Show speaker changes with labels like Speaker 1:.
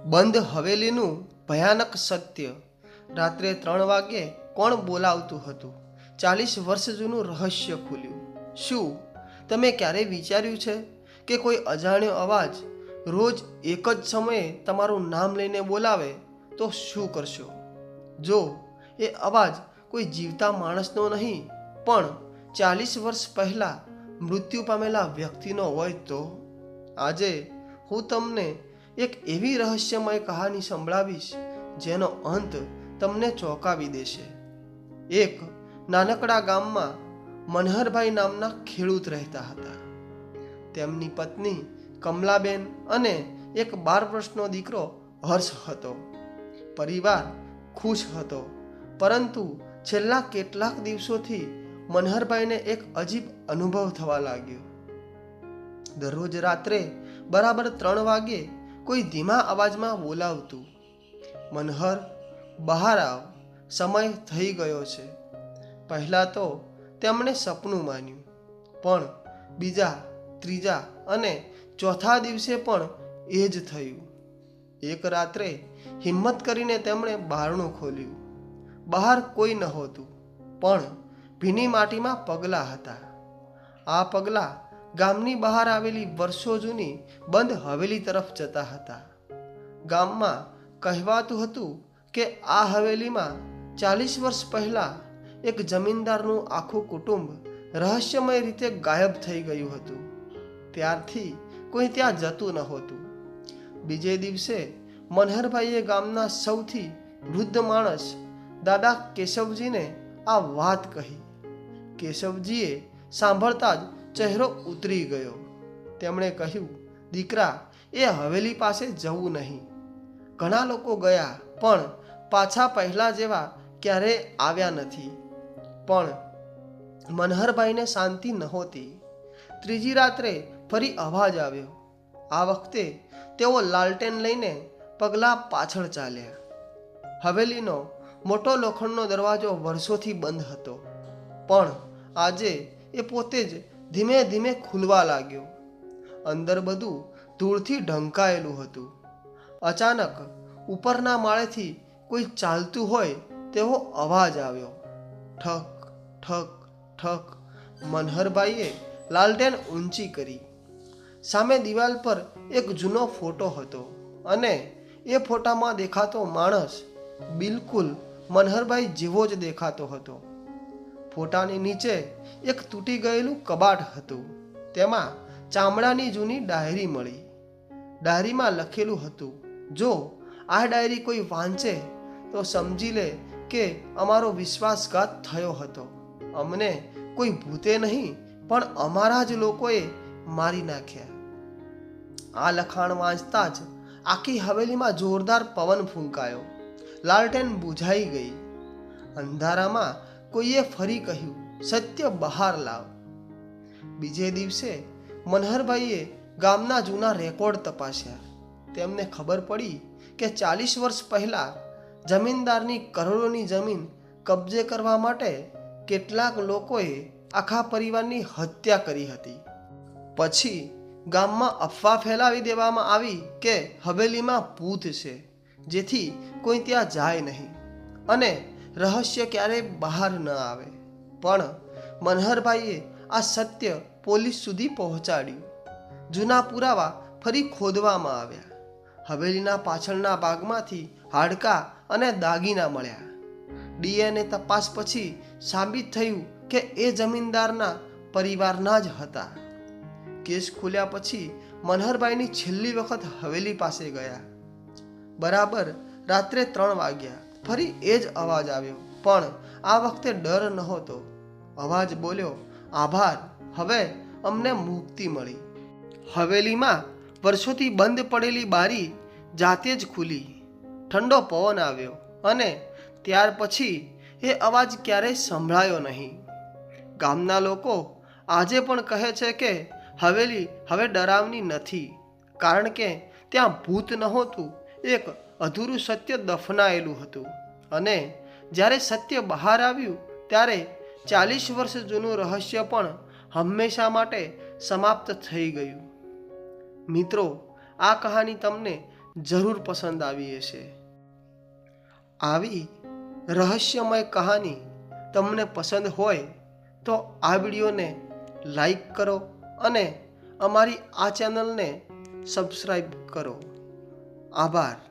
Speaker 1: બંધ હવેલીનું ભયાનક સત્ય. રાત્રે 3 વાગ્યે કોણ બોલાવતું હતું? 40 વર્ષ જૂનું રહસ્ય ખુલ્યું. શું તમે ક્યારેય વિચાર્યું છે કે કોઈ અજાણ્યો અવાજ રોજ એક જ સમયે તમારું નામ લઈને બોલાવે તો શું કરશો? જો એ અવાજ કોઈ જીવતા માણસનો નહીં પણ 40 વર્ષ પહેલાં મૃત્યુ પામેલા વ્યક્તિનો હોય તો? આજે હું તમને એક એવી રહસ્યમય કહાની સંભળાવીશ જેનો અંત તમને ચોંકાવી દેશે. એક નાનકડા ગામમાં મનહરભાઈ નામના ખેડૂત રહેતા હતા. તેમની પત્ની કમલાબેન અને એક 12 વર્ષનો દીકરો હર્ષ હતો. પરિવાર ખુશ હતો, પરંતુ છેલ્લા કેટલાક દિવસોથી મનહરભાઈને એક અજીબ અનુભવ થવા લાગ્યો. દરરોજ રાત્રે બરાબર 3 વાગ્યે કોઈ ધીમા અવાજમાં બોલાવતું, મનહર, બહાર આવ, સમય થઈ ગયો છે. પહેલાં તો તેમણે સપનું માન્યું, પણ બીજા, ત્રીજા અને ચોથા દિવસે પણ એ જ થયું. એક રાત્રે હિંમત કરીને તેમણે બારણું ખોલ્યું. બહાર કોઈ નહોતું, પણ ભીની માટીમાં પગલાં હતા. આ પગલાં ગામની બહાર આવેલી વર્ષો જૂની બંધ હવેલી તરફ જતા હતા. ગામમાં કહેવાતું હતું કે આ હવેલીમાં 40 વર્ષ પહેલાં એક જમીનદારનું આખું કુટુંબ રહસ્યમય રીતે ગાયબ થઈ ગયું હતું. ત્યારથી કોઈ ત્યાં જતું નહોતું. બીજે દિવસે મનહરભાઈએ ગામના સૌથી વૃદ્ધ માણસ દાદા કેશવજીને આ વાત કહી. કેશવજીએ સાંભળતા જ ચહેરો ઉતરી ગયો. તેમણે કહ્યું, દીકરા, એ હવેલી પાસે જવું નહીં. ઘણા લોકો ગયા, પણ પાછા પહેલા જેવા ક્યારેય આવ્યા નથી. પણ મનહરભાઈને શાંતિ નહોતી. ત્રીજી રાત્રે ફરી અવાજ આવ્યો. આ વખતે તેઓ લાલટેન લઈને પગલાં પાછળ ચાલ્યા. હવેલીનો મોટો લોખંડનો દરવાજો વર્ષોથી બંધ હતો, પણ આજે એ પોતે જ ધીમે ધીમે ખુલવા લાગ્યો. અંદર બધું ધૂળથી ઢંકાયેલું હતું. અચાનક ઉપરના માળેથી કોઈ ચાલતું હોય તેવો અવાજ આવ્યો. ઠક ઠક ઠક. મનહરભાઈએ લાલટેન ઊંચી કરી. સામે દિવાલ પર એક જૂનો ફોટો હતો, અને એ ફોટામાં દેખાતો માણસ બિલકુલ મનહરભાઈ જેવો જ દેખાતો હતો. ફોટાની નીચે એક તૂટી ગયેલું કબાટ હતું. તેમાં ચામડાની જૂની ડાયરી મળી. ડાયરીમાં લખેલું હતું, જો આ ડાયરી કોઈ વાંચે તો સમજી લે કે અમારો વિશ્વાસઘાત થયો હતો. અમને કોઈ ભૂતે નહીં પણ અમારા જ લોકોએ મારી નાખ્યા. આ લખાણ વાંચતા જ આખી હવેલીમાં જોરદાર પવન ફૂંકાયો. લાલટેન બુઝાઈ ગઈ. અંધારામાં કોઈએ ફરી કહ્યું, સત્ય બહાર લાવ. બીજે દિવસે મનહરભાઈએ ગામના જૂના રેકોર્ડ તપાસ્યા. તેમને ખબર પડી કે 40 વર્ષ પહેલાં જમીનદારની કરોડોની જમીન કબજે કરવા માટે કેટલાક લોકોએ આખા પરિવારની હત્યા કરી હતી. પછી ગામમાં અફવા ફેલાવી દેવામાં આવી કે હવેલીમાં ભૂત છે, જેથી કોઈ ત્યાં જાય નહીં અને રહસ્ય ક્યારેય બહાર ન આવે. પણ મનહરભાઈએ આ સત્ય પોલીસ સુધી પહોંચાડ્યું. જૂના પુરાવા ફરી ખોદવામાં આવ્યા. હવેલીના પાછળના ભાગમાંથી હાડકાં અને દાગીના મળ્યા. DNA તપાસ પછી સાબિત થયું કે એ જમીનદારના પરિવારના જ હતા. કેસ ખુલ્યા પછી મનહરભાઈની છેલ્લી વખત હવેલી પાસે ગયા. બરાબર રાત્રે 3 વાગ્યા. ફરી એ જ અવાજ આવ્યો, પણ આ વખતે ડર નહોતો. અવાજ બોલ્યો, આભાર, હવે અમને મુક્તિ મળી. હવેલીમાં વર્ષોથી બંધ પડેલી બારી જાતે જ ખુલી. ઠંડો પવન આવ્યો, અને ત્યાર પછી એ અવાજ ક્યારેય સંભળાયો નહીં. ગામના લોકો આજે પણ કહે છે કે હવેલી હવે ડરાવની નથી, કારણ કે ત્યાં ભૂત નહોતું, એક અધૂરું સત્ય દફનાયેલું હતું. અને જ્યારે સત્ય બહાર આવ્યું ત્યારે 40 વર્ષ જૂનું રહસ્ય પણ હંમેશા માટે સમાપ્ત થઈ ગયું. મિત્રો, આ કહાની તમને જરૂર પસંદ આવી હશે. આવી રહસ્યમય કહાની તમને પસંદ હોય તો આ વિડીયોને લાઈક કરો અને અમારી આ ચેનલને સબસ્ક્રાઈબ કરો. આભાર.